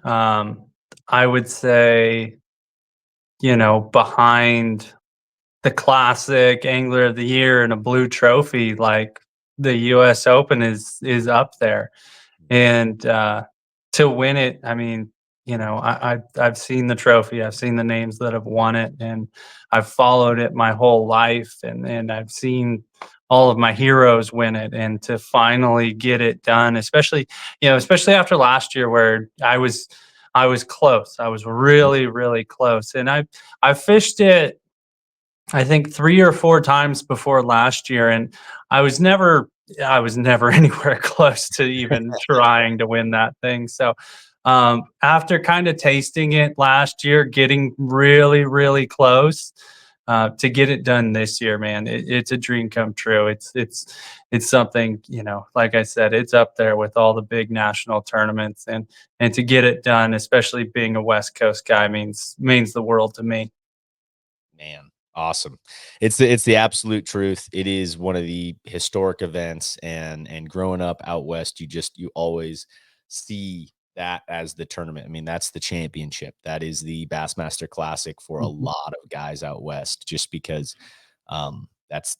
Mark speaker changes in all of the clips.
Speaker 1: Um, I would say, behind the classic Angler of the Year and a blue trophy, like the US Open is up there. And to win it, I mean, I've seen the trophy, I've seen the names that have won it, and I've followed it my whole life, and I've seen all of my heroes win it, and to finally get it done, especially after last year where I was close. I was really, really close. And I fished it I think 3 or 4 times before last year, and I was never I was never anywhere close to even trying to win that thing. So, after kinda tasting it last year, getting really, really close, to get it done this year, man, it's a dream come true. It's something, like I said, it's up there with all the big national tournaments, and to get it done, especially being a West Coast guy means the world to me.
Speaker 2: Man, awesome. It's the absolute truth. It is one of the historic events, and growing up out west, you always see that as the tournament. I mean, that's the championship. That is the Bassmaster Classic for a
Speaker 1: Mhm.
Speaker 2: lot of guys out west, just because that's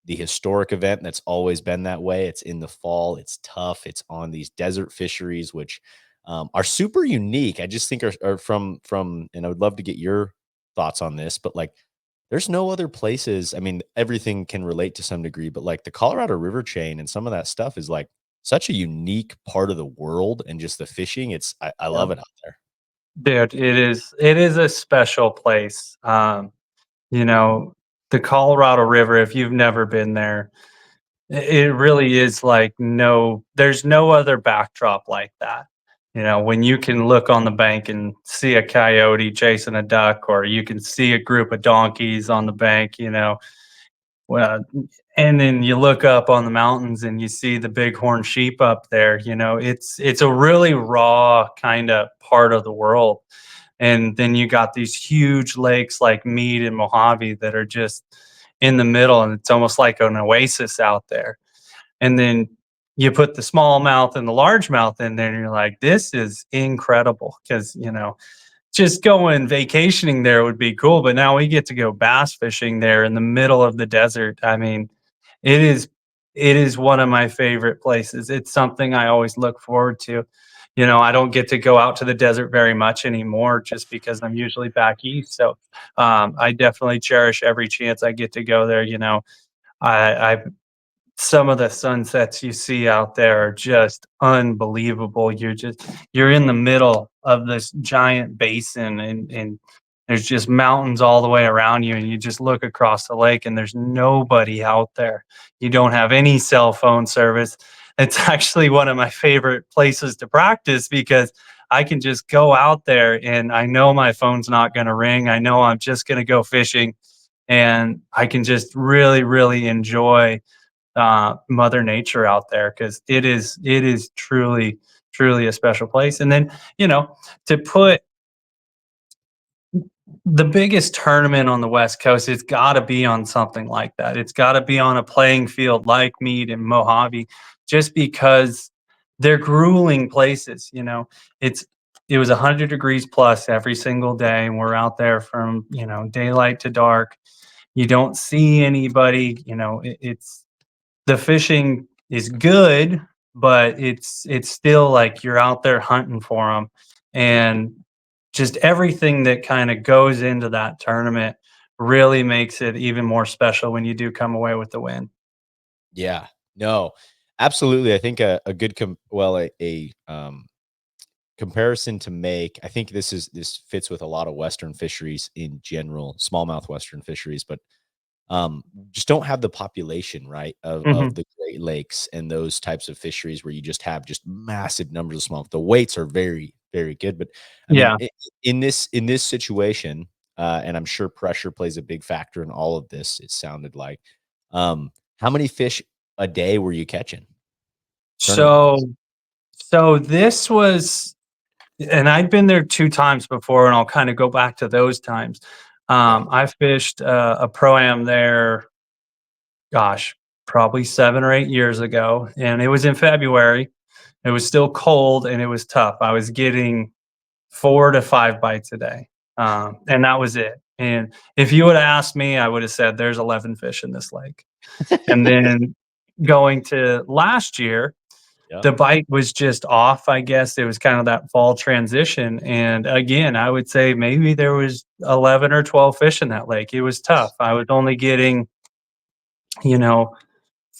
Speaker 2: the historic event that's always been that way. It's in the fall, it's tough, it's on these desert fisheries, which are super unique. I just think are from, and I would love to get your thoughts on this, but like there's no other places. I mean, everything can relate to some degree, but like the Colorado River chain and some of that stuff is like such a unique part of the world, and just the fishing. I
Speaker 1: Yeah.
Speaker 2: love it out there.
Speaker 1: Dude, it is a special place. You know, the Colorado River, if you've never been there, it really is like there's no other backdrop like that. When you can look on the bank and see a coyote chasing a duck, or you can see a group of donkeys on the bank, well, and then you look up on the mountains and you see the bighorn sheep up there. It's a really raw kind of part of the world. And then you got these huge lakes like Mead and Mojave that are just in the middle, and it's almost like an oasis out there. And then you put the smallmouth and the largemouth in there, and you're like, this is incredible because, just going vacationing there would be cool, but now we get to go bass fishing there in the middle of the desert. I mean, it is it is one of my favorite places. It's something I always look forward to. I don't get to go out to the desert very much anymore just because I'm usually back east. So I definitely cherish every chance I get to go there. I some of the sunsets you see out there are just unbelievable. You're in the middle of this giant basin, and there's just mountains all the way around you, and you just look across the lake and there's nobody out there. You don't have any cell phone service. It's actually one of my favorite places to practice because I can just go out there and I know my phone's not going to ring. I know I'm just going to go fishing, and I can just really, really enjoy Mother Nature out there because it is truly, truly a special place. And then, to put the biggest tournament on the West Coast, it's got to be on something like that. It's got to be on a playing field like Mead and Mojave, just because they're grueling places. It's it was 100 degrees plus every single day, and we're out there from daylight to dark. You don't see anybody. It's the fishing is good, but it's still like you're out there hunting for them, and just everything that kind of goes into that tournament really makes it even more special when you do come away with the win.
Speaker 2: Yeah, no, absolutely. I think a good comparison to make. I think this fits with a lot of Western fisheries in general, smallmouth Western fisheries, but just don't have the population, right, of
Speaker 1: Mhm.
Speaker 2: the Great Lakes and those types of fisheries where you just have just massive numbers of small. The weights are very, very good, but I mean,
Speaker 1: Yeah.
Speaker 2: in this situation, and I'm sure pressure plays a big factor in all of this. It sounded like, how many fish a day were you catching, tournament
Speaker 1: So
Speaker 2: wise?
Speaker 1: so this was and I'd been there 2 times before, and I'll kinda go back to those times.
Speaker 2: Okay,
Speaker 1: I fished, a pro-am there, gosh, probably 7 or 8 years ago, and it was in February. It was still cold and it was tough. I was getting 4 to 5 bites a day, and that was it. And if you would have asked me, I would have said there's 11 fish in this lake. And then going to last year,
Speaker 2: Yeah.
Speaker 1: the bite was just off, I guess. It was kind of that fall transition, and again, I would say maybe there was 11 or 12 fish in that lake. It was tough. I was only getting, you know,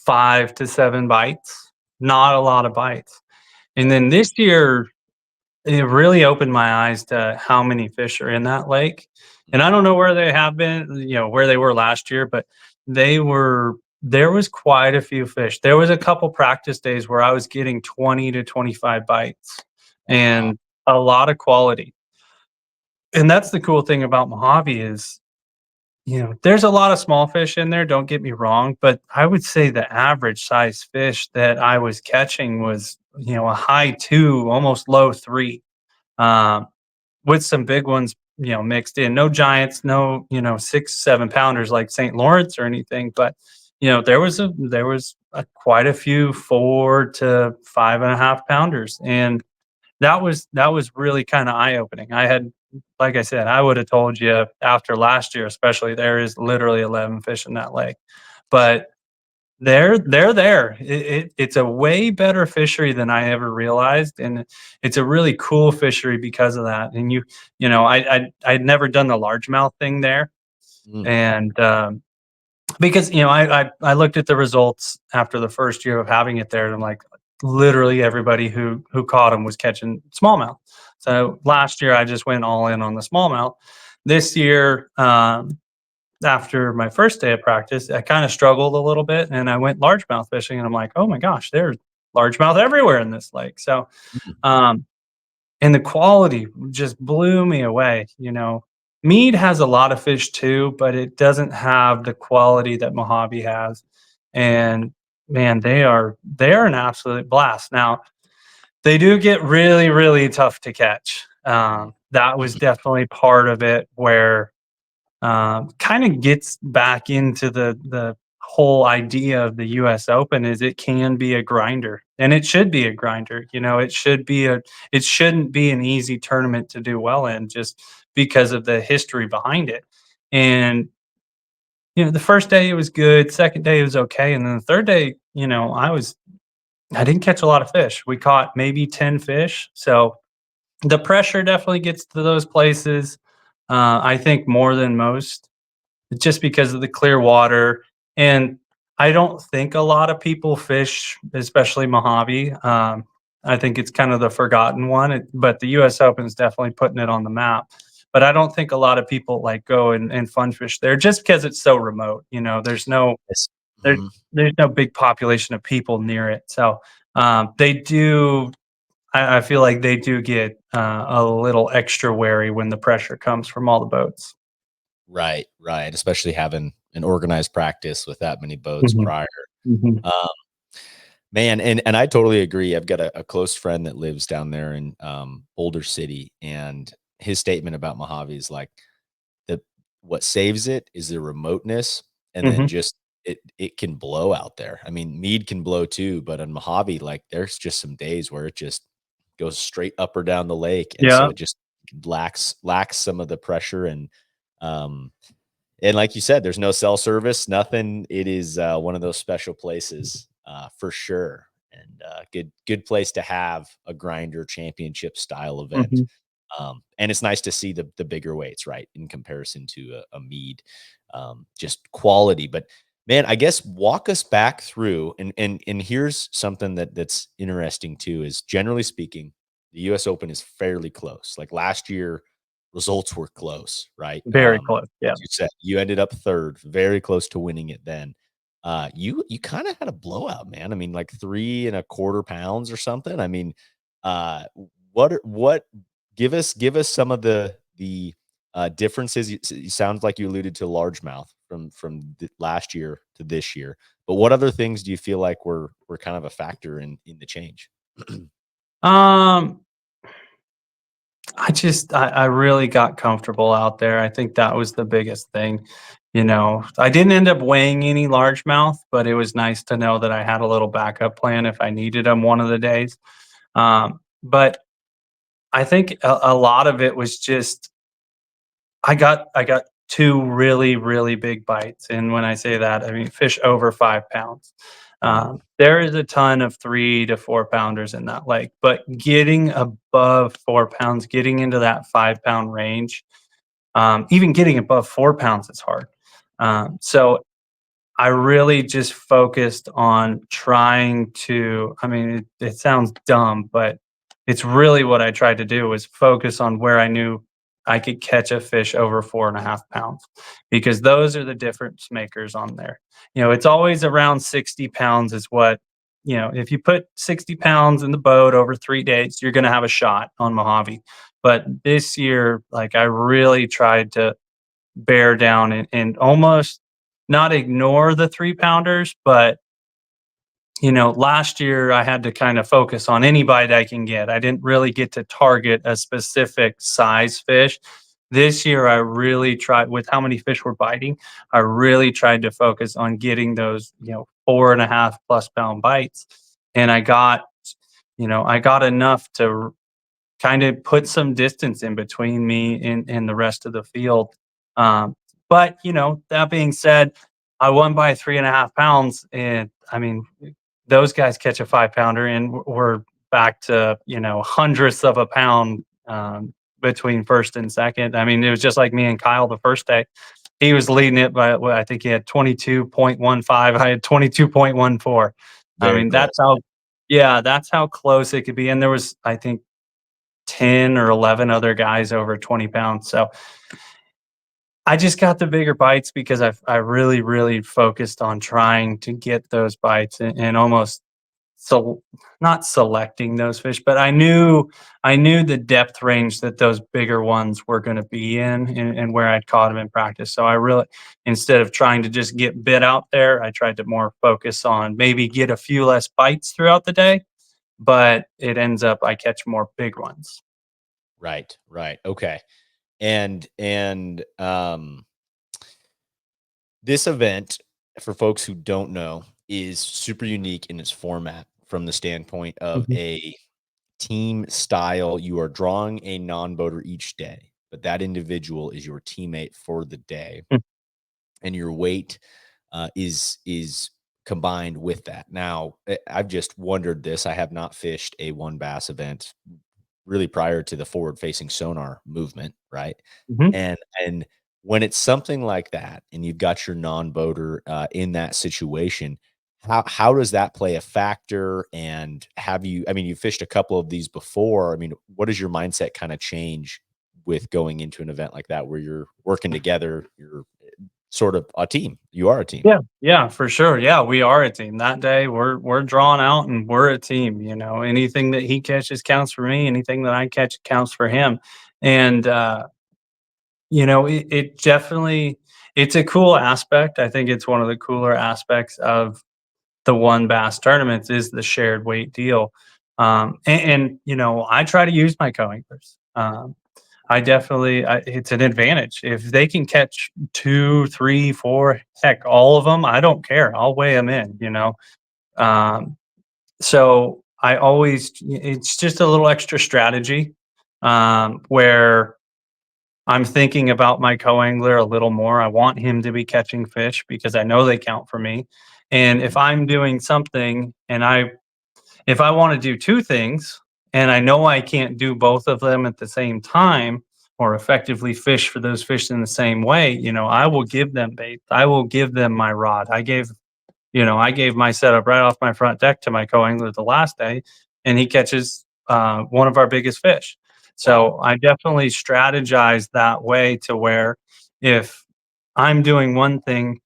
Speaker 1: 5 to 7 bites, not a lot of bites. And
Speaker 2: Yeah.
Speaker 1: then this year, it really opened my eyes to how many fish are in that lake, and I
Speaker 2: Mhm.
Speaker 1: don't know where they have been, where they were last year, but there was quite a few fish. There was a couple practice days where I was getting 20 to 25 bites
Speaker 2: Wow.
Speaker 1: and a lot of quality. And that's the cool thing about Mojave is, there's a lot of small fish in there, don't get me wrong, but I would say the average size fish that I was catching was, a high 2, almost low 3. Um, with some big ones, mixed in. No giants, no, 6, 7 pounders like St. Lawrence or anything, but quite a few 4 to 5.5 pounders, and that was really kind of eye opening. Like I said, I would have told you after last year, especially there is literally 11 fish in that lake, but they're there. It's a way better fishery than I ever realized, and it's a really cool fishery because of that. And I'd never done the largemouth thing there,
Speaker 2: Mm.
Speaker 1: and because I looked at the results after the first year of having it there, and I'm like, literally everybody who caught them was catching smallmouth. So last year I just went all in on the smallmouth. This year, after my first day of practice, I kind of struggled a little bit and I went largemouth fishing and I'm like, oh my gosh, there's largemouth everywhere in this lake. So,
Speaker 2: Mm.
Speaker 1: um, and the quality just blew me away. Mead has a lot of fish too, but it doesn't have the quality that Mojave has. And man, they are an absolute blast. Now, they do get really, really tough to catch.
Speaker 2: Mm.
Speaker 1: That was definitely part of it where kind of gets back into the whole idea of the U.S. Open is it can be a grinder, and it should be a grinder. It shouldn't be an easy tournament to do well in just because of the history behind it. And the first day it was good, second day it was okay, and then the third day, I didn't catch a lot of fish. We caught maybe 10 fish, so the pressure definitely gets to those places. I think more than most just because of the clear water. And I don't think a lot of people fish, especially Mojave. I think it's kind of the forgotten one, but the U.S. Open is definitely putting it on the map. But I don't think a lot of people like go and fun fish there just because it's so remote.
Speaker 2: Yes.
Speaker 1: There,
Speaker 2: Mhm.
Speaker 1: there's no big population of people near it. So they do. I feel like they do get a little extra wary when the pressure comes from all the boats.
Speaker 2: Right, right, especially having an organized practice with that many boats
Speaker 1: Mhm,
Speaker 2: prior.
Speaker 1: mhm,
Speaker 2: Um, man, and I totally agree. I've got a close friend that lives down there in, Boulder City, and his statement about Mojave is like, the what saves it is the remoteness, and then
Speaker 1: mhm.
Speaker 2: just it can blow out there. I mean, Mead can blow too, but on Mojave, like, there's just some days where it just goes straight up or down the lake, and so
Speaker 1: Yeah.
Speaker 2: it just lacks some of the pressure, um and like you said, there's no cell service, nothing. It is, one of those special places, for sure, and, good place to have a grinder championship style event.
Speaker 1: Mhm.
Speaker 2: And it's nice to see the bigger weights, right, in comparison to a mead, just quality. But man, I guess walk us back through, and here's something that's interesting too, is generally speaking, the US Open is fairly close. Like last year, results were close, right?
Speaker 1: Very close,
Speaker 2: Like
Speaker 1: yeah.
Speaker 2: you said, you ended up third, very close to winning it then. You kind of had a blowout, man. I mean, like 3.25 pounds or something. I mean, uh, what give us some of the differences. It sounds like you alluded to largemouth from last year to this year, but what other things do you feel like were kind of a factor in the change?
Speaker 1: Um, I really got comfortable out there. I think that was the biggest thing. I didn't end up weighing any largemouth, but it was nice to know that I had a little backup plan if I needed them one of the days. But I think a lot of it was just I got 2 really, really big bites, and when I say that, I mean fish over 5 pounds.
Speaker 2: Mm,
Speaker 1: There is a ton of 3 to 4 pounders in that lake, but getting above 4 pounds, getting into that 5-pound range, even getting above 4 pounds is hard. So I really just focused on trying to I mean, it sounds dumb, but it's really what I tried to do was focus on where I knew I could catch a fish over 4.5 pounds because those are the difference makers on there. It's always around 60 pounds is what, if you put 60 pounds in the boat over 3 days, you're going to have a shot on Mojave. But this year, like I really tried to bear down and almost not ignore the 3 pounders, but last year I had to kind of focus on any bite I can get. I didn't really get to target a specific size fish. This year I really tried with how many fish were biting. I really tried to focus on getting those, 4.5+ pound bites. And I got enough to kind of put some distance in between me and the rest of the field. But that being said, I won by 3.5 pounds, and I mean, those guys catch a 5 pounder, and we're back to hundredths of a pound between first and second. I mean, it was just like me and Kyle the first day. He was leading it by what I think he had 22.15. I had 22.14. I
Speaker 2: very
Speaker 1: mean,
Speaker 2: close.
Speaker 1: that's how close it could be. And there was, I think, 10 or 11 other guys over 20 pounds. So I just got the bigger bites because I really, really focused on trying to get those bites and almost so not selecting those fish, but I knew the depth range that those bigger ones were going to be in and where I'd caught them in practice. So I really, instead of trying to just get bit out there, I tried to more focus on maybe get a few less bites throughout the day, but it ends up I catch more big ones.
Speaker 2: Right, right. Okay. And this event, for folks who don't know, is super unique in its format from the standpoint of
Speaker 1: Mhm.
Speaker 2: a team style. You are drawing a non-boater each day, but that individual is your teammate for the day, and your weight is combined with that. Now, I've just wondered this. I have not fished a one bass event really prior to the forward facing sonar movement, right?
Speaker 1: Mhm.
Speaker 2: And when it's something like that, and you've got your non-boater in that situation, how does that play a factor? And have you? I mean, you fished a couple of these before. I mean, what does your mindset kind of change with going into an event like that, where you're working together? You're sort of a team. You are a team.
Speaker 1: Yeah, yeah, for sure. Yeah, we are a team. That day, we're drawn out, and we're a team. Anything that he catches counts for me. Anything that I catch counts for him. And it definitely it's a cool aspect. I think it's one of the cooler aspects of the one bass tournaments is the shared weight deal. And I try to use my co-anglers. It's an advantage. If they can catch 2, 3, 4, heck, all of them, I don't care. I'll weigh them in. Um, so it's just a little extra strategy, where I'm thinking about my co-angler a little more. I want him to be catching fish because I know they count for me. And if
Speaker 2: Mhm.
Speaker 1: I'm doing something if I want to do 2 things and I know I can't do both of them at the same time or effectively fish for those fish in the same way, I will give them bait. I will give them my rod. I gave my setup right off my front deck to my co-angler the last day, and he catches one of our biggest fish.
Speaker 2: Wow.
Speaker 1: So I definitely strategize that way to where if I'm doing one thing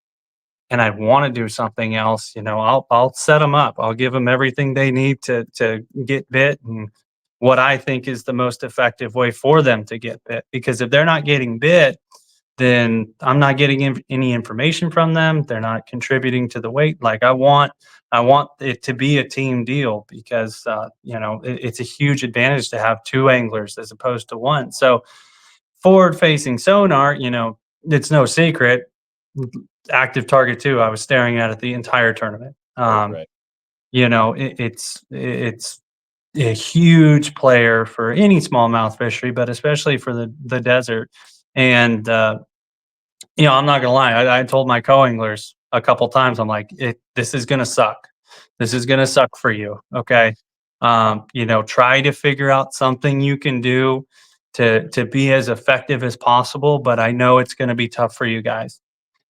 Speaker 1: and I want to do something else, I'll set them up. I'll give them everything they need to get bit and what I think is the most effective way for them to get bit. Because if they're not getting bit, then I'm not getting any information from them. They're not contributing to the weight. Like I want it to be a team deal because it's a huge advantage to have 2 anglers as opposed to one. So forward facing sonar, it's no secret. Active target 2, I was staring at it the entire tournament.
Speaker 2: Right, right.
Speaker 1: It's a huge player for any smallmouth fishery, but especially for the desert. And I'm not gonna lie. I told my co-anglers a couple times. I'm like, this is gonna suck. This is gonna suck for you. Okay. Try to figure out something you can do to be as effective as possible. But I know it's gonna be tough for you guys.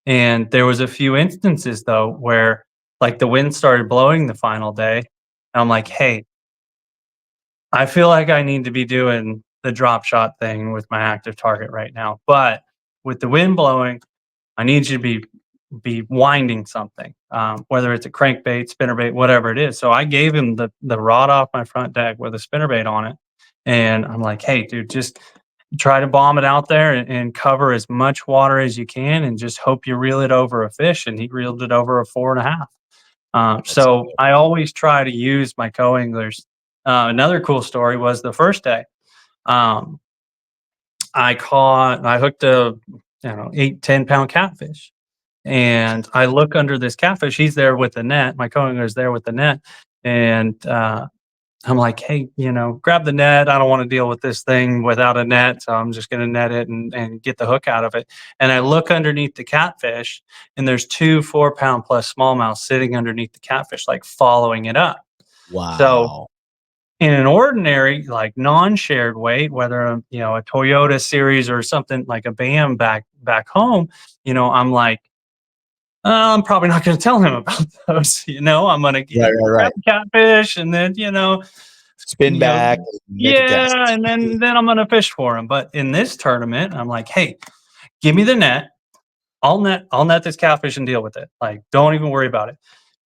Speaker 1: And there was a few instances though where like the wind started blowing the final day. And I'm like, hey, I feel like I need to be doing the drop shot thing with my active target right now. But with the wind blowing, I need you to be winding something, whether it's a crankbait, spinnerbait, whatever it is. So I gave him the rod off my front deck with a spinnerbait on it, and I'm like, "Hey, dude, just try to bomb it out there and cover as much water as you can, and just hope you reel it over a fish." And he reeled it over a 4.5.
Speaker 2: That's
Speaker 1: So I always try to use my co-anglers. Another cool story was the first day. Um, I hooked a 8-10 pound catfish, and I look under this catfish. He's there with the net. My co-angler is there with the net, and I'm like, "Hey, grab the net. I don't want to deal with this thing without a net, so I'm just going to net it and get the hook out of it." And I look underneath the catfish, and there's 2 4-pound plus smallmouth sitting underneath the catfish, like following it up. So
Speaker 2: wow.
Speaker 1: in an ordinary, like non-shared weight, whether a Toyota series or something like a BAM back home, I'm like, I'm probably not going to tell him about those. I'm going to
Speaker 2: Right, right,
Speaker 1: grab
Speaker 2: right.
Speaker 1: a catfish and then,
Speaker 2: Spin
Speaker 1: you know,
Speaker 2: back and make a
Speaker 1: yeah,
Speaker 2: cast.
Speaker 1: and then I'm going to fish for him. But in this tournament, I'm like, hey, give me the net. I'll net this catfish and deal with it. Like, don't even worry about it.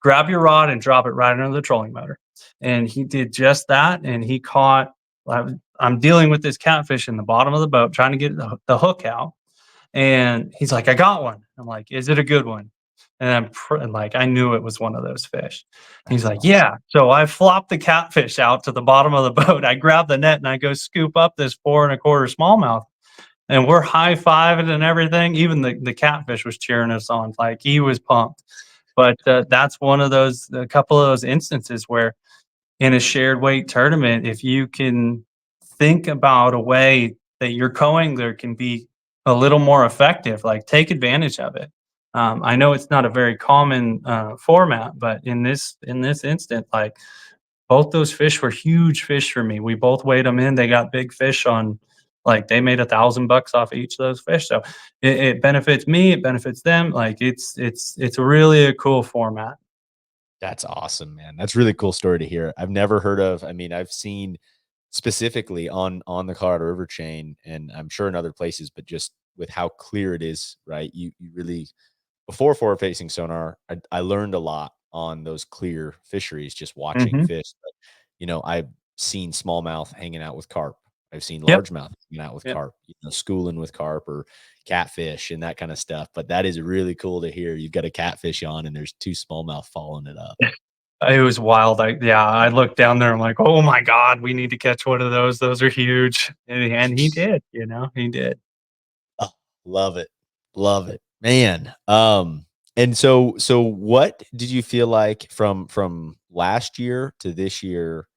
Speaker 1: Grab your rod and drop it right under the trolling motor. And he did just that. And he caught. I'm dealing with this catfish in the bottom of the boat, trying to get the hook out. And he's like, "I got one." I'm like, "Is it a good one?" And and like, I knew it was one of those fish. He's
Speaker 2: That's
Speaker 1: like,
Speaker 2: awesome.
Speaker 1: "Yeah." So I flopped the catfish out to the bottom of the boat. I grab the net and I go scoop up this 4 1/4 smallmouth, and we're high fiving and everything. Even the catfish was cheering us on. Like, he was pumped. But that's one of those, a couple of those instances where in a shared weight tournament, if you can think about a way that your co-angler can be a little more effective, like take advantage of it. I know it's not a very common format, but in this instant, like both those fish were huge fish for me. We both weighed them in. They got big fish on, like they made $1,000 off of each of those fish. So it benefits me. It benefits them. Like it's really a cool format.
Speaker 2: That's awesome, man. That's a really cool story to hear. I've never heard of. I mean, I've seen specifically on the Colorado River chain, and I'm sure in other places, but just with how clear it is, right? You really before forward facing sonar, I learned a lot on those clear fisheries just watching
Speaker 1: Hmm.
Speaker 2: fish. But, I've seen smallmouth hanging out with carp. I've seen
Speaker 1: Yep.
Speaker 2: largemouth hanging out with
Speaker 1: Yep.
Speaker 2: carp, schooling with carp or catfish and that kind of stuff. But that is really cool to hear. You've got a catfish on and there's two smallmouth following it up.
Speaker 1: It was wild. I looked down there. I'm like, oh my god, we need to catch one of those. Those are huge, and he did. He did.
Speaker 2: Oh, love it. Love it. Man. And so what did you feel like from last year to this year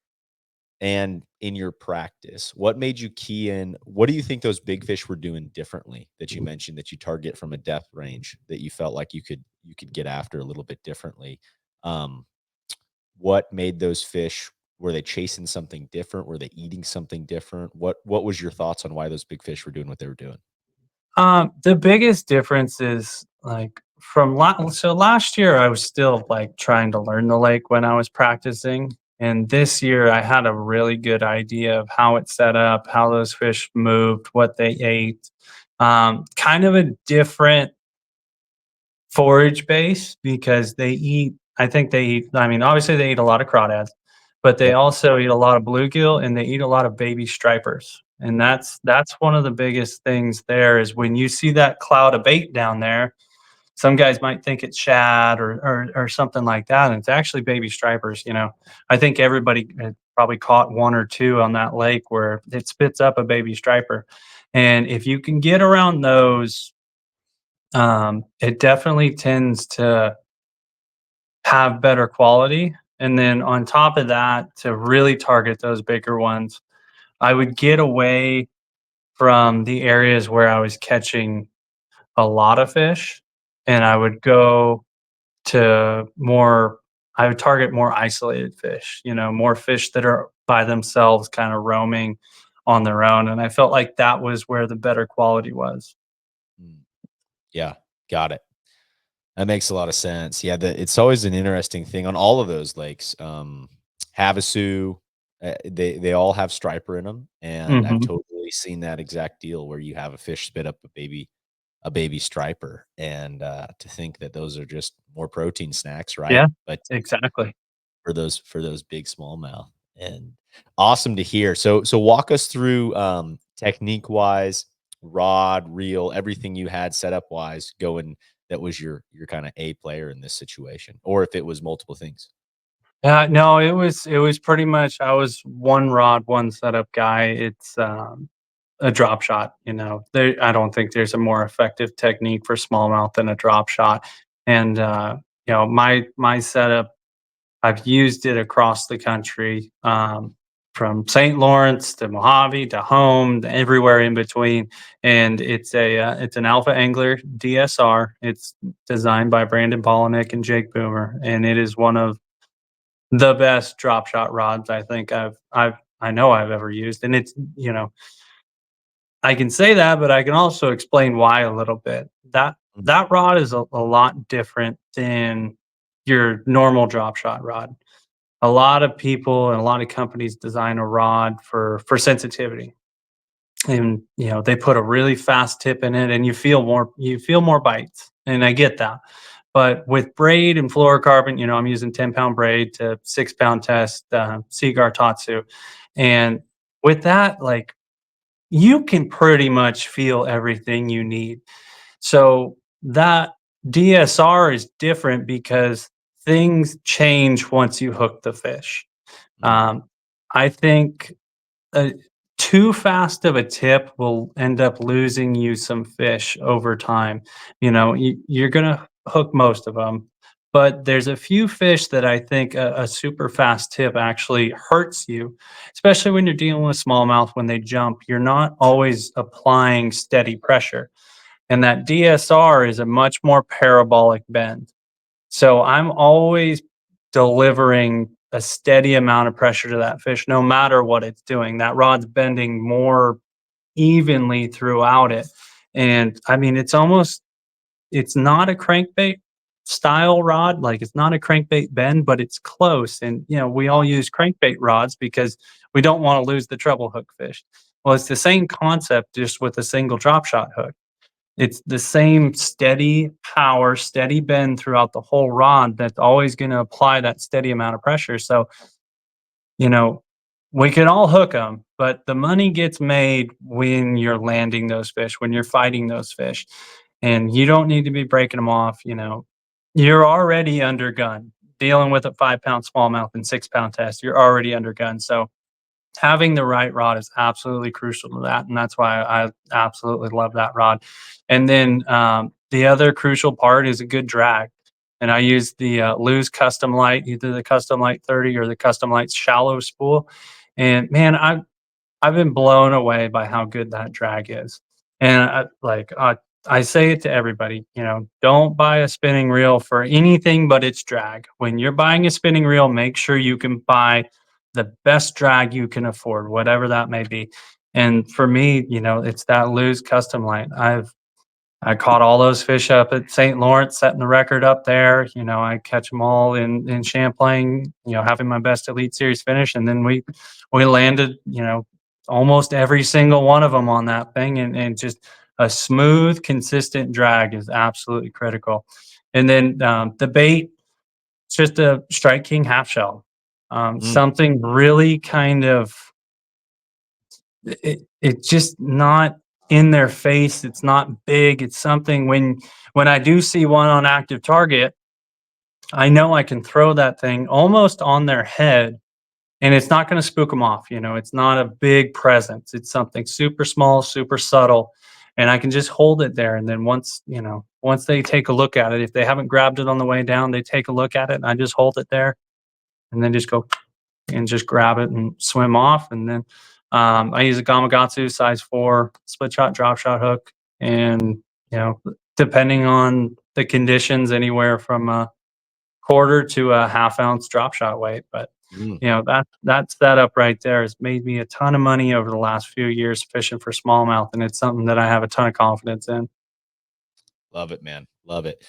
Speaker 2: and in your practice? What made you key in? What do you think those big fish were doing differently that you mentioned that you target from a depth range that you felt like you could get after a little bit differently? Um, what made those fish? Were they chasing something different? Were they eating something different? What was your thoughts on why those big fish were doing what they were doing?
Speaker 1: The biggest difference is like so last year I was still like trying to learn the lake when I was practicing, and this year I had a really good idea of how it's set up, how those fish moved, what they ate. Kind of a different forage base because they eat. I think they eat. I mean, obviously they eat a lot of crawdads, but they
Speaker 2: Yep.
Speaker 1: also eat a lot of bluegill and they eat a lot of baby stripers. And that's one of the biggest things there is when you see that cloud of bait down there. Some guys might think it's shad or something like that, and it's actually baby stripers. I think everybody had probably caught one or two on that lake where it spits up a baby striper, and if you can get around those, it definitely tends to have better quality, And then on top of that, to really target those bigger ones, I would get away from the areas where I was catching a lot of fish, and I would go to more I would target more isolated fish, more fish that are by themselves kind of roaming on their own, and I felt like that was where the better quality was.
Speaker 2: Mm. Yeah, got it. That makes a lot of sense. Yeah, it's always an interesting thing on all of those lakes. Havasu, they all have striper in them, and I've
Speaker 1: Mhm.
Speaker 2: totally seen that exact deal where you have a fish spit up a baby striper, and to think that those are just more protein snacks, right?
Speaker 1: Yeah,
Speaker 2: But
Speaker 1: exactly.
Speaker 2: for those big smallmouth, and awesome to hear. So walk us through technique wise, rod, reel, everything you had setup wise going that was your kind of A player in this situation, or if it was multiple things.
Speaker 1: No, it was pretty much I was one rod, one setup guy. It's, a drop shot, I don't think there's a more effective technique for smallmouth than a drop shot, and, my setup, I've used it across the country, from St. Lawrence to Mojave to home to everywhere in between, and it's an Alpha Angler DSR. It's designed by Brandon Polinick and Jake Boomer, and it is one of the best drop shot rods I think I know I've ever used, and I can say that, but I can also explain why a little bit.
Speaker 2: Mm,
Speaker 1: That rod is a lot different than your normal drop shot rod. A lot of people and a lot of companies design a rod for sensitivity, and they put a really fast tip in it, and you feel more bites, and I get that. But with braid and fluorocarbon, I'm using 10-pound braid to 6-pound test Seagar Tatsu, and with that, like, you can pretty much feel everything you need. So that DSR is different because things change once you hook the fish.
Speaker 2: mm,
Speaker 1: Um, I think uh, too fast of a tip will end up losing you some fish over time. You're gonna hook most of them, but there's a few fish that I think a super fast tip actually hurts you, especially when you're dealing with smallmouth when they jump. You're not always applying steady pressure, and that DSR is a much more parabolic bend. So I'm always delivering a steady amount of pressure to that fish no matter what it's doing. That rod's bending more evenly throughout it. And I mean, it's not a crankbait style rod, like it's not a crankbait bend, but it's close. And we all use crankbait rods because we don't want to lose the treble hook fish. Well, it's the same concept just with a single drop shot hook. It's the same steady power, steady bend throughout the whole rod that's always gonna apply that steady amount of pressure. So, you know, we can all hook them, but the money gets made when you're landing those fish, when you're fighting those fish, and you don't need to be breaking them off. You're already under gun. Dealing with a 5-pound smallmouth and 6-pound test, you're already under gun. So having the right rod is absolutely crucial to that, and that's why I absolutely love that rod. And then the other crucial part is a good drag, and I use the Lose Custom Light, either the Custom Light 30 or the Custom Light shallow spool. And man, I've been blown away by how good that drag is. And I say it to everybody, don't buy a spinning reel for anything but its drag. When you're buying a spinning reel, make sure you can buy the best drag you can afford, whatever that may be. And for me, it's that Lose Custom Light. I caught all those fish up at St. Lawrence, setting the record up there. I catch them all in Champlain. Having my best Elite Series finish, and then we landed. Almost every single one of them on that thing, and just a smooth, consistent drag is absolutely critical. And then the bait, it's just a Strike King half shell,
Speaker 2: mm,
Speaker 1: something really kind of it's just not in their face. It's not big. It's something when I do see one on active target, I know I can throw that thing almost on their head and it's not going to spook them off. It's not a big presence. It's something super small, super subtle. And I can just hold it there. And then once they take a look at it, if they haven't grabbed it on the way down, they take a look at it and I just hold it there. and then just go and just grab it and swim off. And then I use a Gamakatsu size 4 split shot drop shot hook, and depending on the conditions, anywhere from a quarter to a half ounce drop shot weight. But
Speaker 2: Mm,
Speaker 1: that setup right there has made me a ton of money over the last few years fishing for smallmouth, and it's something that I have a ton of confidence in.
Speaker 2: love it, man. Love it.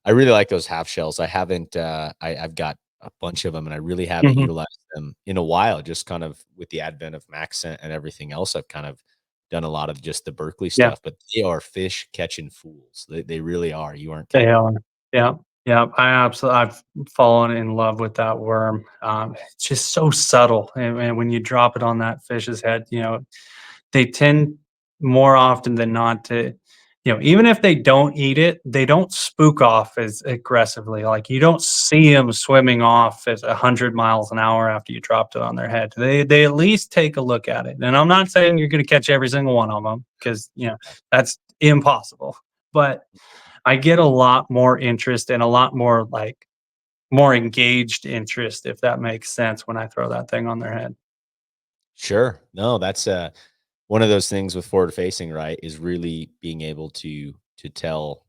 Speaker 2: I really like those half shells. I haven't, I've got a bunch of them and I really haven't
Speaker 1: Mhm.
Speaker 2: utilized them in a while, just kind of with the advent of Maxent and everything else. I've kind of done a lot of just the Berkeley
Speaker 1: Yeah.
Speaker 2: stuff, but they are fish catching fools. They really are. You aren't
Speaker 1: They
Speaker 2: kidding.
Speaker 1: are. Yeah. Yeah. I've fallen in love with that worm. It's just so subtle. And when you drop it on that fish's head, they tend more often than not to, even if they don't eat it, they don't spook off as aggressively. Like you don't see them swimming off at 100 miles an hour after you dropped it on their head. They at least take a look at it. And I'm not saying you're going to catch every single one of them, because that's impossible. But I get a lot more interest and a lot more like more engaged interest, if that makes sense, when I throw that thing on their head.
Speaker 2: Sure. No, that's one of those things with forward facing, right? Is really being able to tell,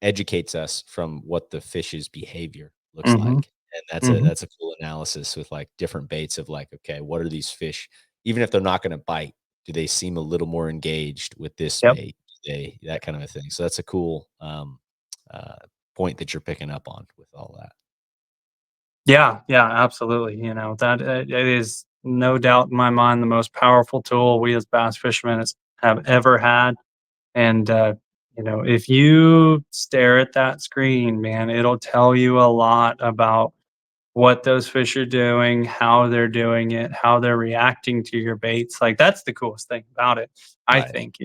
Speaker 2: educates us from what the fish's behavior looks
Speaker 1: Mhm,
Speaker 2: like. And
Speaker 1: mhm.
Speaker 2: that's a cool analysis with like different baits of like, okay, what are these fish? Even if they're not going to bite, do they seem a little more engaged with this
Speaker 1: Yep.
Speaker 2: bait? They that kind of a thing. So that's a cool uh, point that you're picking up on with all that.
Speaker 1: Yeah, yeah, absolutely. That it is no doubt in my mind the most powerful tool we as bass fishermen have ever had. And if you stare at that screen, man, it'll tell you a lot about what those fish are doing, how they're doing it, how they're reacting to your baits. Like that's the coolest thing about it, I
Speaker 2: Right.
Speaker 1: think.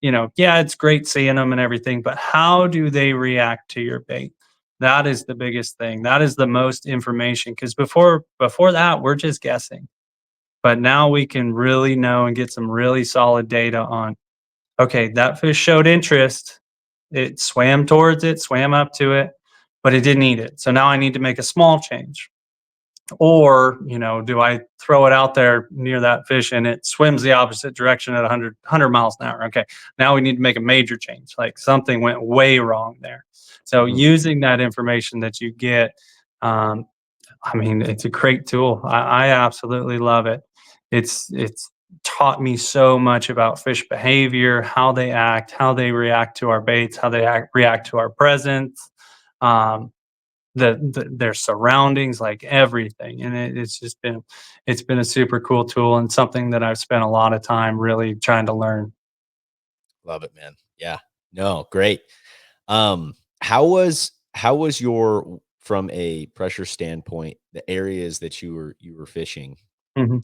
Speaker 1: Yeah, it's great seeing them and everything, but how do they react to your bait? That is the biggest thing. That is the most information, because before that, we're just guessing. But now we can really know and get some really solid data on, okay, that fish showed interest. It swam towards it, swam up to it, but it didn't eat it. So now I need to make a small change. Or, do I throw it out there near that fish and it swims the opposite direction at 100 miles an hour? Okay, now we need to make a major change. Like something went way wrong there. So
Speaker 2: Mhm.
Speaker 1: using that information that you get, um, I mean, it's a great tool. I absolutely love it. It's taught me so much about fish behavior, how they act, how they react to our baits, how they react to our presence. Um, their surroundings, like everything, and it's been a super cool tool and something that I've spent a lot of time really trying to learn.
Speaker 2: Love it, man. Yeah. No, great. How was your from a pressure standpoint, the areas that you were fishing,
Speaker 1: Mhm.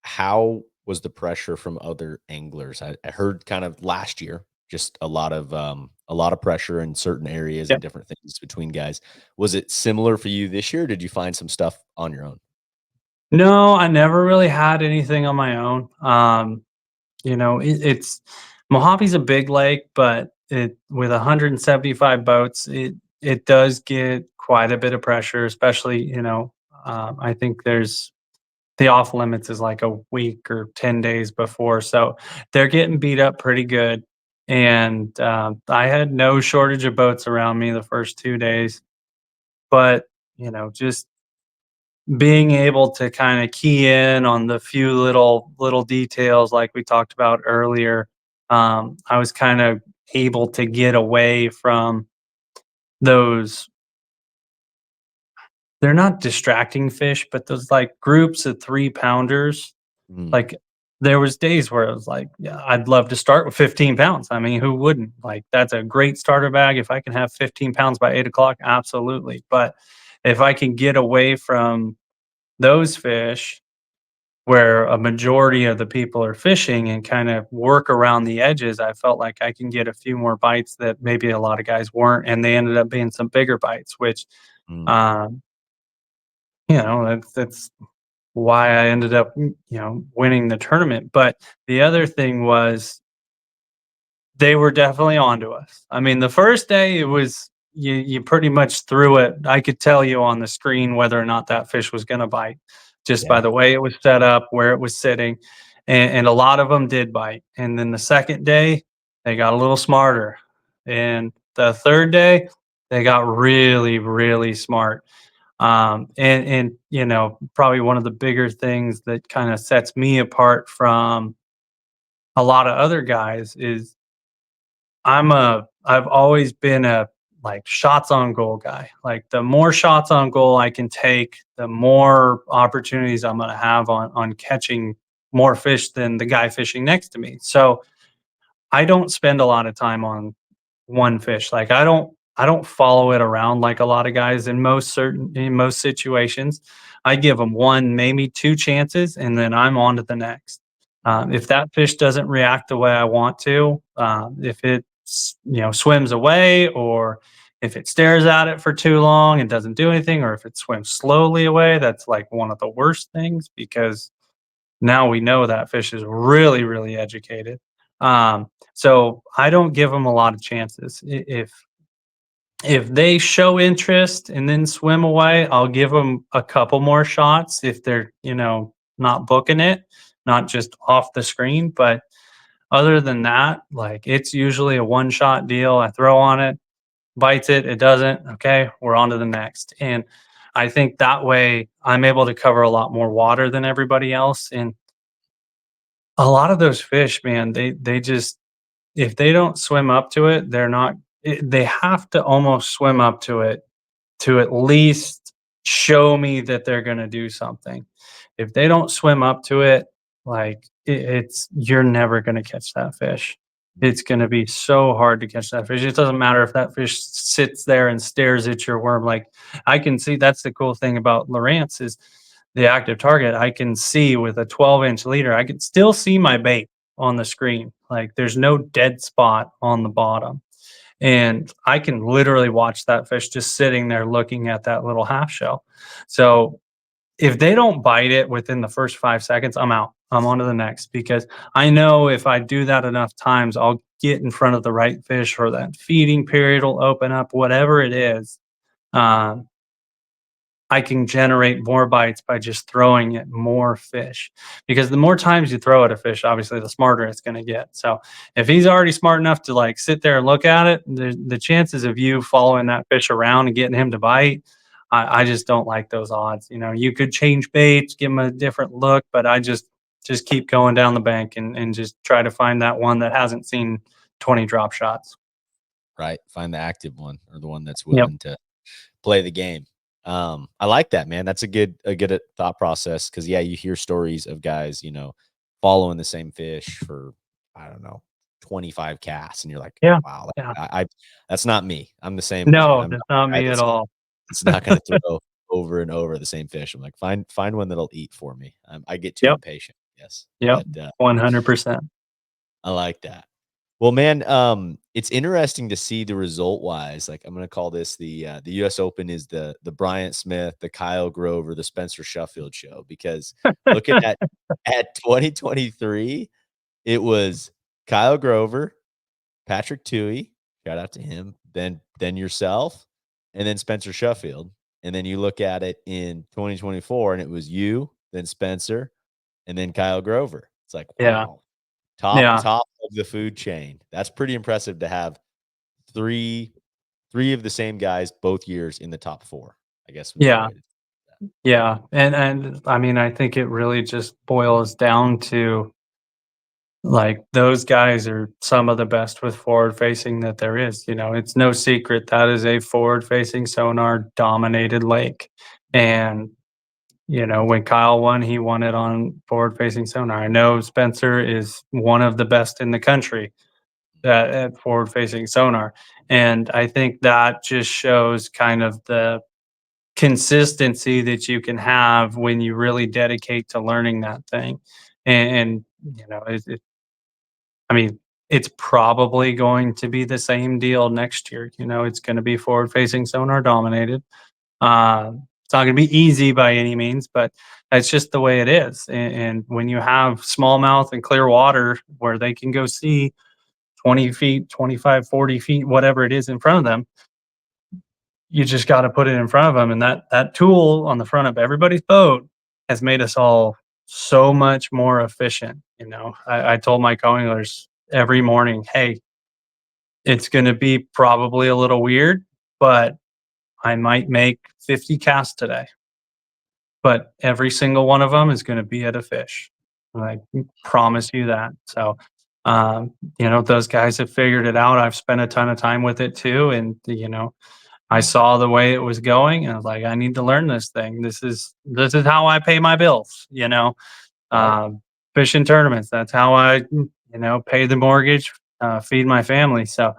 Speaker 2: how was the pressure from other anglers? I heard kind of last year, just a lot of pressure in certain areas and
Speaker 1: Yep.
Speaker 2: different things between guys. Was it similar for you this year? Or did you find some stuff on your own?
Speaker 1: No, I never really had anything on my own. It's Mojave's a big lake, but it with 175 boats, it does get quite a bit of pressure, especially, I think there's the off limits is like a week or 10 days before. So they're getting beat up pretty good. And I had no shortage of boats around me the first 2 days. But, just being able to kind of key in on the few little details like we talked about earlier, I was kind of able to get away from those. They're not distracting fish, but those like groups of 3 pounders.
Speaker 2: Mm,
Speaker 1: Like, there was days where it was like, "Yeah, I'd love to start with 15 pounds." I mean, who wouldn't? Like, that's a great starter bag. If I can have 15 pounds by 8 o'clock, absolutely. But if I can get away from those fish where a majority of the people are fishing and kind of work around the edges, I felt like I can get a few more bites that maybe a lot of guys weren't, and they ended up being some bigger bites, which,
Speaker 2: mm,
Speaker 1: um, that's why I ended up, winning the tournament. But the other thing was they were definitely onto us. I mean, the first day it was you pretty much threw it. I could tell you on the screen whether or not that fish was going to bite just by
Speaker 2: Yeah.
Speaker 1: the way it was set up, where it was sitting. And a lot of them did bite. And then the second day, they got a little smarter. And the third day, they got really, really smart. And you know, probably one of the bigger things that kind of sets me apart from a lot of other guys is I've always been a like shots on goal guy. Like the more shots on goal I can take, the more opportunities I'm going to have on catching more fish than the guy fishing next to me. So I don't spend a lot of time on one fish. Like I don't follow it around like a lot of guys in most situations. I give them one, maybe two chances, and then I'm on to the next. If that fish doesn't react the way I want to, if it swims away, or if it stares at it for too long and doesn't do anything, or if it swims slowly away, that's like one of the worst things because now we know that fish is really, really educated. So I don't give them a lot of chances. If they show interest and then swim away, I'll give them a couple more shots if they're, not booking it, not just off the screen. But other than that, like it's usually a one shot deal. I throw on it, bites it, it doesn't. Okay, we're on to the next. And I think that way I'm able to cover a lot more water than everybody else. And a lot of those fish, man, they just if they don't swim up to it, they're not they have to almost swim up to it to at least show me that they're gonna do something. If they don't swim up to it, like, it's you're never gonna catch that fish. It's gonna be so hard to catch that fish. It doesn't matter if that fish sits there and stares at your worm, like, I can see that's the cool thing about Lowrance is the active target. I can see with a 12-inch leader, I can still see my bait on the screen. Like, there's no dead spot on the bottom. And I can literally watch that fish just sitting there looking at that little half shell. So if they don't bite it within the first 5 seconds, I'm out. I'm on to the next because I know if I do that enough times, I'll get in front of the right fish or that feeding period will open up, whatever it is. Um, I can generate more bites by just throwing at more fish because the more times you throw at a fish, obviously the smarter it's going to get. So if he's already smart enough to like sit there and look at it, the chances of you following that fish around and getting him to bite, I just don't like those odds. You could change baits, give him a different look, but I just keep going down the bank and just try to find that one that hasn't seen 20 drop shots.
Speaker 2: Right. Find the active one or the one that's
Speaker 1: Yep.
Speaker 2: willing to play the game. I like that, man. That's a good thought process because yeah, you hear stories of guys, following the same fish for I don't know 25 casts, and you're like,
Speaker 1: Yeah.
Speaker 2: wow,
Speaker 1: Yeah.
Speaker 2: I that's not me. I'm the same way.
Speaker 1: No,
Speaker 2: I'm
Speaker 1: that's
Speaker 2: not
Speaker 1: not
Speaker 2: the guy
Speaker 1: me at all.
Speaker 2: that's not going to throw over and over the same fish. I'm like, find one that'll eat for me. I get too
Speaker 1: Yep.
Speaker 2: impatient. Yes,
Speaker 1: Yep.
Speaker 2: but
Speaker 1: 100%.
Speaker 2: I like that. Well, man, it's interesting to see the result wise. Like I'm gonna call this the US Open is the Bryant Smith, the Kyle Grover, the Spencer Sheffield show because looking at 2023, it was Kyle Grover, Patrick Toohey, shout out to him, then yourself, and then Spencer Sheffield. And then you look at it in 2024, and it was you, then Spencer, and then Kyle Grover. It's like,
Speaker 1: Yeah.
Speaker 2: wow. Top
Speaker 1: Yeah.
Speaker 2: top of the food chain. That's pretty impressive to have three three of the same guys both years in the top 4, I guess would be the
Speaker 1: Yeah.
Speaker 2: way to do that.
Speaker 1: Yeah. And I mean, I think it really just boils down to like those guys are some of the best with forward facing that there is. It's no secret that is a forward facing sonar dominated lake. And, when Kyle won, he won it on forward facing sonar. I know Spencer is one of the best in the country at forward facing sonar. And I think that just shows kind of the consistency that you can have when you really dedicate to learning that thing. And I mean, it's probably going to be the same deal next year. It's going to be forward facing sonar dominated. It's not going to be easy by any means, but that's just the way it is. And when you have smallmouth and clear water where they can go see 20 feet, 25, 40 feet, whatever it is in front of them, you just got to put it in front of them. And that tool on the front of everybody's boat has made us all so much more efficient. You know, I told my co-anglers every morning, hey, it's going to be probably a little weird, but I might make 50 casts today, but every single one of them is going to be at a fish. I promise you that. So, you know, those guys have figured it out. I've spent a ton of time with it too. And, you know, I saw the way it was going and I was like, I need to learn this thing. This is how I pay my bills, you know.
Speaker 2: Right.
Speaker 1: Fishing tournaments. That's how I, you know, pay the mortgage, feed my family. So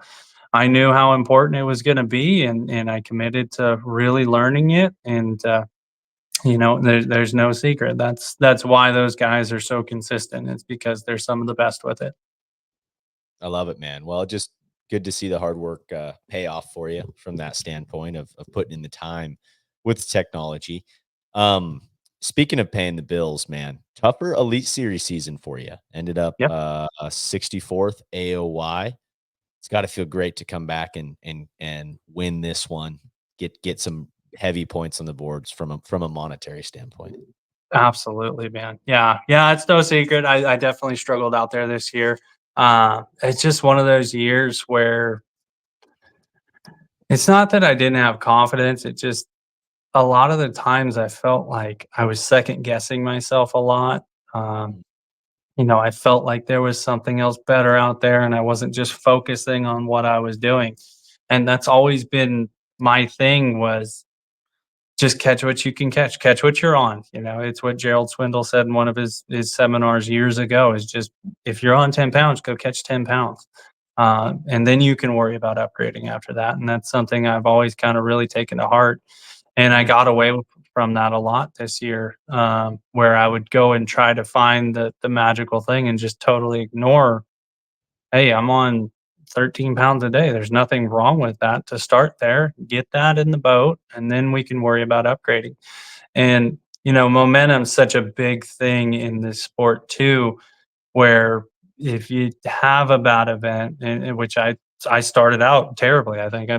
Speaker 1: I knew how important it was going to be, and I committed to really learning it. And you know, there's no secret. That's why those guys are so consistent. It's because they're some of the best with it.
Speaker 2: I love it, man. Well, just good to see the hard work pay off for you from that standpoint of putting in the time with technology. Um, Speaking of paying the bills, man, tougher Elite Series season for you. Ended up
Speaker 1: Yep,
Speaker 2: a 64th AOY. It's got to feel great to come back and win this one. Get some heavy points on the boards from a monetary standpoint.
Speaker 1: absolutely, man. Yeah, yeah. It's no secret. I definitely struggled out there this year. It's just one of those years where it's not that I didn't have confidence. It just a lot of the times I felt like I was second guessing myself a lot. Um,
Speaker 2: Mm.
Speaker 1: you know, I felt like there was something else better out there and I wasn't just focusing on what I was doing. And that's always been my thing was just catch what you can catch what you're on. You know, it's what Gerald Swindle said in one of his seminars years ago is just if you're on 10 pounds, go catch 10 pounds. And then you can worry about upgrading after that. And that's something I've always kind of really taken to heart. And I
Speaker 2: Mm.
Speaker 1: got away from that a lot this year, where I would go and try to find the magical thing and just totally ignore, hey, I'm on 13 pounds a day. There's nothing wrong with that to start there. Get that in the boat, and then we can worry about upgrading. And, you know, momentum's such a big thing in this sport too, where if you have a bad event, and which I started out terribly. I think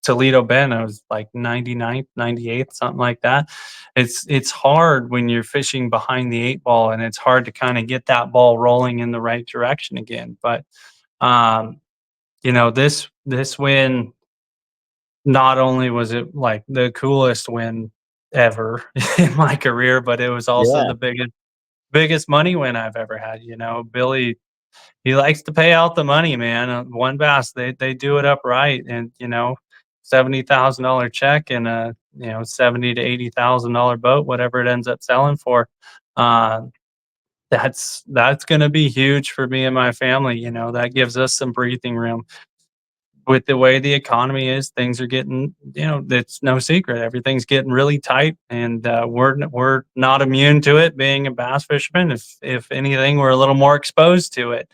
Speaker 1: Toledo Bend, I was like 99th, 98th, something like that. It's hard when you're fishing behind the eight ball, and it's hard to kind of get that ball rolling in the right direction again. But um, you know, this win, not only was it like the coolest win ever in my career, but it was also
Speaker 2: Yeah.
Speaker 1: the biggest money win I've ever had. You know, Billy, he likes to pay out the money, man. One Bass, they do it up right, and you know, $70,000 check and a, you know, 70 to $80,000 boat, whatever it ends up selling for. Uh, that's going to be huge for me and my family. You know, that gives us some breathing room. With the way the economy is, things are getting, you know, it's no secret. Everything's getting really tight, and we're not immune to it. Being a bass fisherman, if anything, we're a little more exposed to it.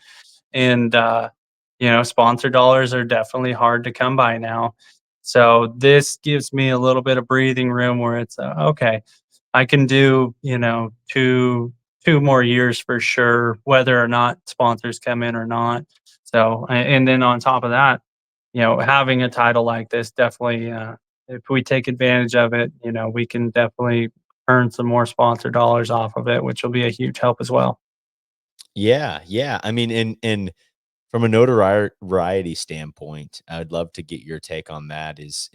Speaker 1: And you know, sponsor dollars are definitely hard to come by now. So this gives me a little bit of breathing room where it's okay. I can do, you know, two more years for sure, whether or not sponsors come in or not. So, and then on top of that, you know, having a title like this definitely, if we take advantage of it, you know, we can definitely earn some more sponsor dollars off of it, which will be a huge help as well.
Speaker 2: Yeah, yeah. I mean, and from a notoriety standpoint, I would love to get your take on that. Is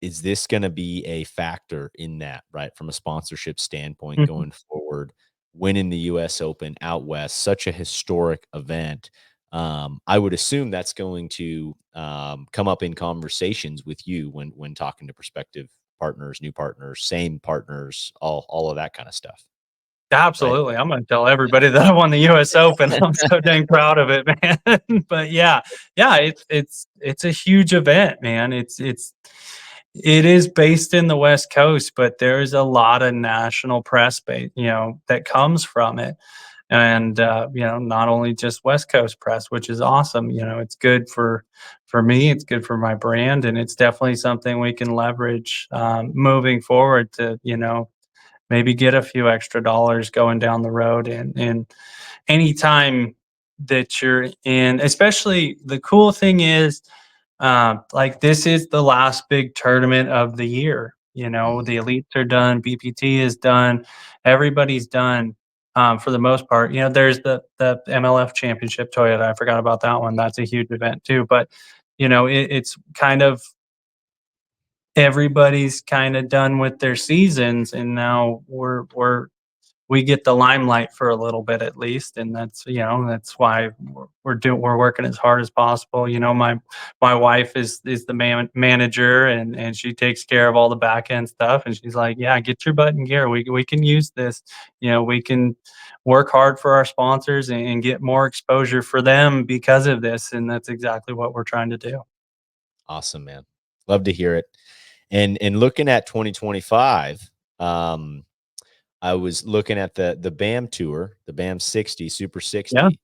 Speaker 2: this going to be a factor in that, right? From a sponsorship standpoint,
Speaker 1: Mhm.
Speaker 2: going forward, winning the U.S. Open out west, such a historic event. I would assume that's going to come up in conversations with you when talking to prospective partners, new partners, same partners, all of that kind of stuff, right?
Speaker 1: Absolutely. I'm gonna tell everybody that I won the US Open. I'm so dang proud of it, man. But yeah, yeah, it's a huge event, man. It is based in the West Coast, but there's a lot of national press you know, that comes from it. And you know, not only just West Coast press, which is awesome. You know, it's good for me, it's good for my brand, and it's definitely something we can leverage moving forward to, you know, maybe get a few extra dollars going down the road. And anytime that you're in, especially the cool thing is, Like this is the last big tournament of the year.
Speaker 2: Mhm.
Speaker 1: The elites are done, BPT is done, everybody's done for the most part. There's the MLF Championship Toyota. I forgot about that one. That's a huge event too. But it's kind of everybody's kind of done with their seasons, and now we get the limelight for a little bit at least, and that's why we're working as hard as possible. My wife is the manager, and she takes care of all the back end stuff, and she's like, yeah, get your butt in gear, we can use this. We can work hard for our sponsors and get more exposure for them because of this, and that's exactly what we're trying to do.
Speaker 2: Awesome, man. Love to hear it. And looking at 2025, I was looking at the BAM tour, the BAM 60, Super
Speaker 1: Yeah.
Speaker 2: 60,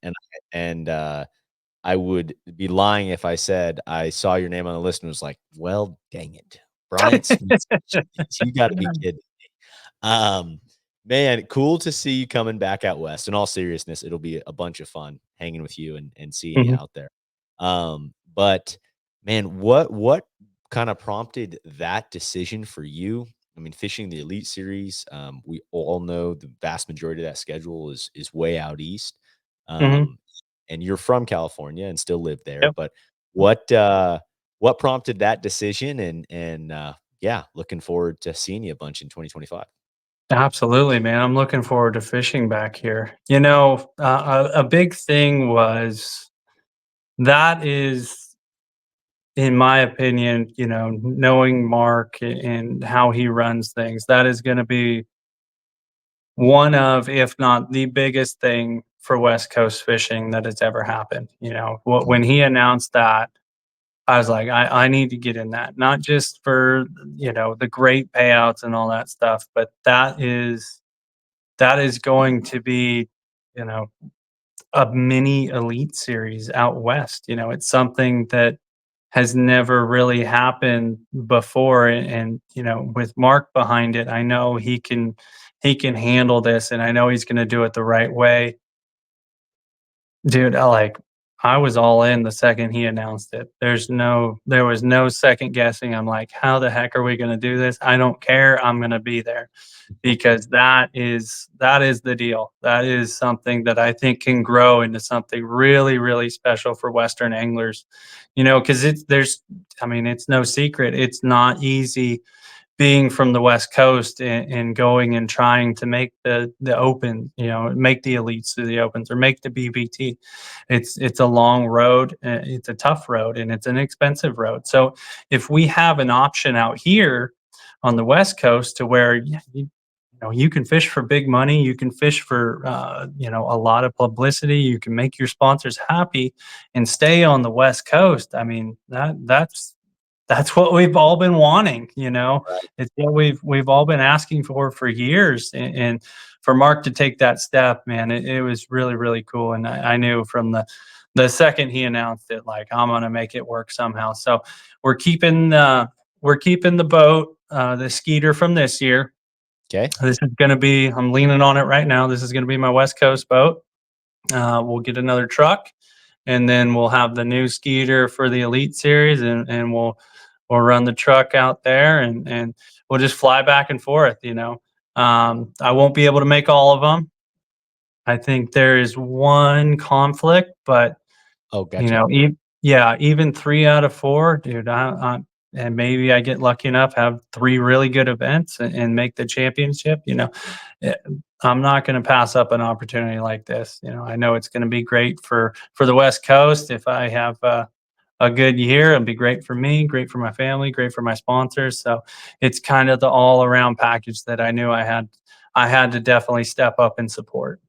Speaker 2: and I would be lying if I said I saw your name on the list and was like, "Well, dang it, Bryant Smith, you got to be kidding." Um, Man, cool to see you coming back out west. In all seriousness, it'll be a bunch of fun hanging with you and seeing you
Speaker 1: Mhm.
Speaker 2: out there. But man, what kind of prompted that decision for you? I mean, fishing the Elite Series, we all know the vast majority of that schedule is way out east.
Speaker 1: Mhm.
Speaker 2: Um, and you're from California and still live there.
Speaker 1: Yep.
Speaker 2: But what prompted that decision? And yeah, looking forward to seeing you a bunch in 2025.
Speaker 1: Absolutely, man. I'm looking forward to fishing back here. A big thing was that is, in my opinion, knowing Mark and how he runs things, that is going to be one of, if not the biggest thing for West Coast fishing that has ever happened. When
Speaker 2: Mhm.
Speaker 1: he announced that, I was like, I need to get in that, not just for, the great payouts and all that stuff, but that is going to be, you know, a mini elite series out west. It's something that has never really happened before, and with Mark behind it, I know he can handle this, and I know he's going to do it the right way. Dude, I was all in the second he announced it. There was no second guessing. I'm like, how the heck are we going to do this? I don't care. I'm going to be there because that is the deal. That is something that I think can grow into something really, really special for Western anglers. Because I mean, it's no secret. It's not easy being from the West Coast and going and trying to make the open, make the elites through the opens or make the BBT. It's a long road, it's a tough road, and it's an expensive road. So if we have an option out here on the West Coast to where you can fish for big money, you can fish for a lot of publicity, you can make your sponsors happy, and stay on the West Coast. I mean that's what we've all been wanting.
Speaker 2: Right.
Speaker 1: It's what we've all been asking for years, and for Mark to take that step, man, it was really, really cool. And I knew from the second he announced it, like, I'm gonna make it work somehow. So we're keeping we're keeping the boat, the Skeeter from this year.
Speaker 2: Okay.
Speaker 1: This is gonna be, I'm leaning on it right now. This is gonna be my West Coast boat. We'll get another truck, and then we'll have the new Skeeter for the Elite Series, and we'll run the truck out there, and we'll just fly back and forth. I won't be able to make all of them. I think there is one conflict, but
Speaker 2: Oh, gotcha.
Speaker 1: yeah, even 3 out of 4, dude. And maybe I get lucky enough, have 3 really good events, and make the championship. Eh, I'm not going to pass up an opportunity like this. I know it's going to be great for the West Coast. If I have a good year, it'll be great for me, great for my family, great for my sponsors. So it's kind of the all around package that I knew I had to definitely step up and support.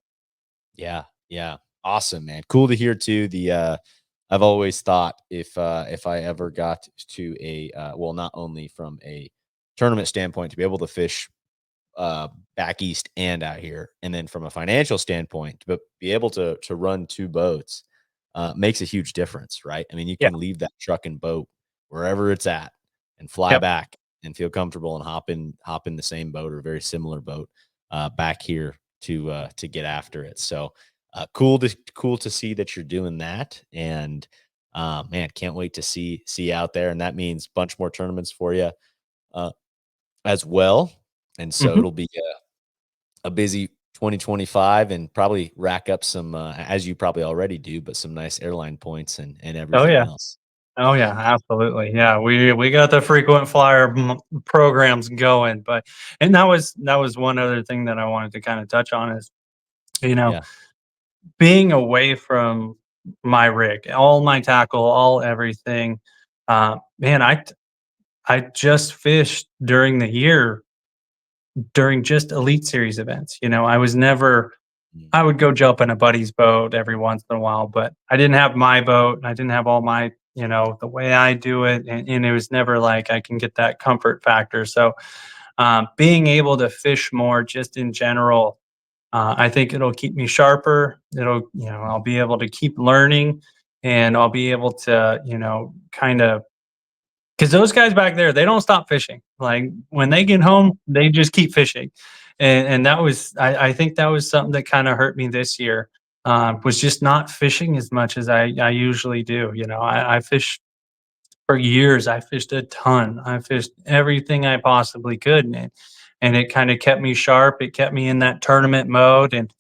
Speaker 2: Yeah, yeah. Awesome, man. Cool to hear too. I've always thought if I ever got to well, not only from a tournament standpoint to be able to fish back east and out here, and then from a financial standpoint, but be able to run 2 boats makes a huge difference, right? I mean, you
Speaker 1: Yeah.
Speaker 2: can leave that truck and boat wherever it's at and fly
Speaker 1: Yep.
Speaker 2: back and feel comfortable and hop in the same boat or a very similar boat back here to get after it. So cool to see that you're doing that. And Man, can't wait to see you out there, and that means a bunch more tournaments for you uh, as well. And so
Speaker 1: Mhm.
Speaker 2: it'll be a busy 2025, and probably rack up some, as you probably already do, but some nice airline points and
Speaker 1: Oh,
Speaker 2: everything
Speaker 1: yeah.
Speaker 2: else.
Speaker 1: Oh, yeah, absolutely. Yeah, we got the frequent flyer programs going, but and that was one other thing that I wanted to kind of touch on is, you know,
Speaker 2: Yeah.
Speaker 1: being away from my rig, all my tackle, all everything. Man, I just fished during the year during just Elite Series events. I was never
Speaker 2: Mm.
Speaker 1: I would go jump in a buddy's boat every once in a while, but I didn't have my boat and I didn't have all my, the way I do it. And it was never like I can get that comfort factor. So being able to fish more just in general, I think it'll keep me sharper. I'll be able to keep learning and I'll be able to, kind of because those guys back there, they don't stop fishing. Like when they get home, they just keep fishing, and that was I think that was something that kind of hurt me this year. Was just not fishing as much as I usually do. I fish for years. I fished a ton. I fished everything I possibly could, and it kind of kept me sharp. It kept me in that tournament mode, and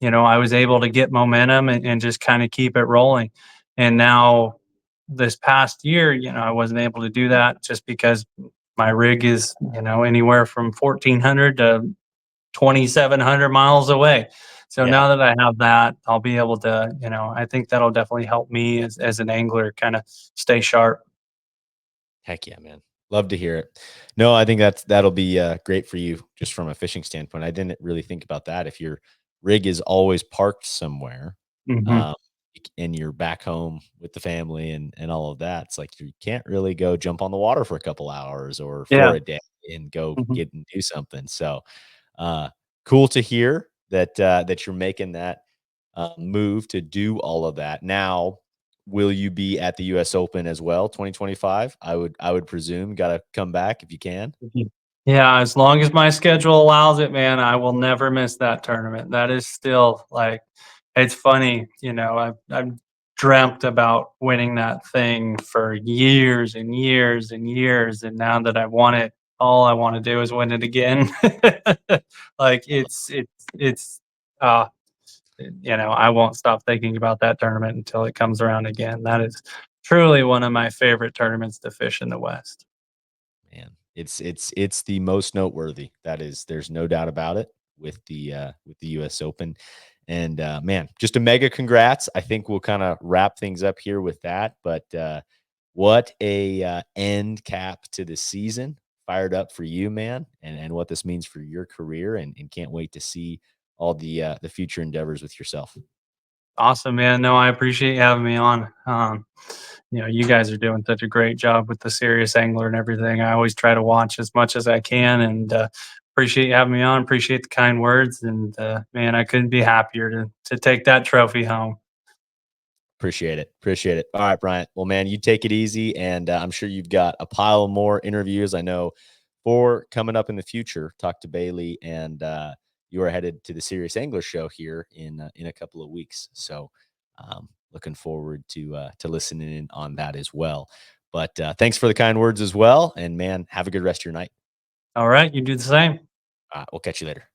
Speaker 1: I was able to get momentum and just kind of keep it rolling. And now this past year, I wasn't able to do that just because my rig is, anywhere from 1,400 to 2,700 miles away. So
Speaker 2: Yeah.
Speaker 1: now that I have that, I'll be able to, I think that'll definitely help me as an angler kind of stay sharp.
Speaker 2: Heck yeah, man. Love to hear it. No, I think that'll be great for you just from a fishing standpoint. I didn't really think about that. If your rig is always parked somewhere,
Speaker 1: Hmm.
Speaker 2: um, and you're back home with the family and all of that, it's like you can't really go jump on the water for a couple hours or for
Speaker 1: Yeah.
Speaker 2: a day and go
Speaker 1: Hmm.
Speaker 2: get and do something. So uh, cool to hear that that you're making that move to do all of that. Now, will you be at the U.S. Open as well, 2025? I would presume. Got to come back if you can.
Speaker 1: Yeah, as long as my schedule allows it, man, I will never miss that tournament. That is still like, it's funny, I've dreamt about winning that thing for years and years and years, and now that I won it, all I want to do is win it again. Like
Speaker 2: I love
Speaker 1: it's uh I won't stop thinking about that tournament until it comes around again. That is truly one of my favorite tournaments to fish in the West.
Speaker 2: Man, it's the most noteworthy. That is, there's no doubt about it with the U.S. Open. And man, just a mega congrats. I think we'll kind of wrap things up here with that. But what a end cap to the season. Fired up for you, man, and what this means for your career, and can't wait to see all the future endeavors with yourself.
Speaker 1: Awesome, man. No, I appreciate you having me on. You guys are doing such a great job with the serious angler and everything. I always try to watch as much as I can, and appreciate you having me on. Appreciate the kind words, and man, I couldn't be happier to take that trophy home.
Speaker 2: Appreciate it. Appreciate it. All right, Bryant. Well, man, you take it easy, and I'm sure you've got a pile more interviews. I know for coming up in the future. Talk to Bailey, and you are headed to the Serious Angler Show here in a couple of weeks. So, looking forward to listening in on that as well. But thanks for the kind words as well, and man, have a good rest of your night.
Speaker 1: All right, you do the same.
Speaker 2: We'll catch you later.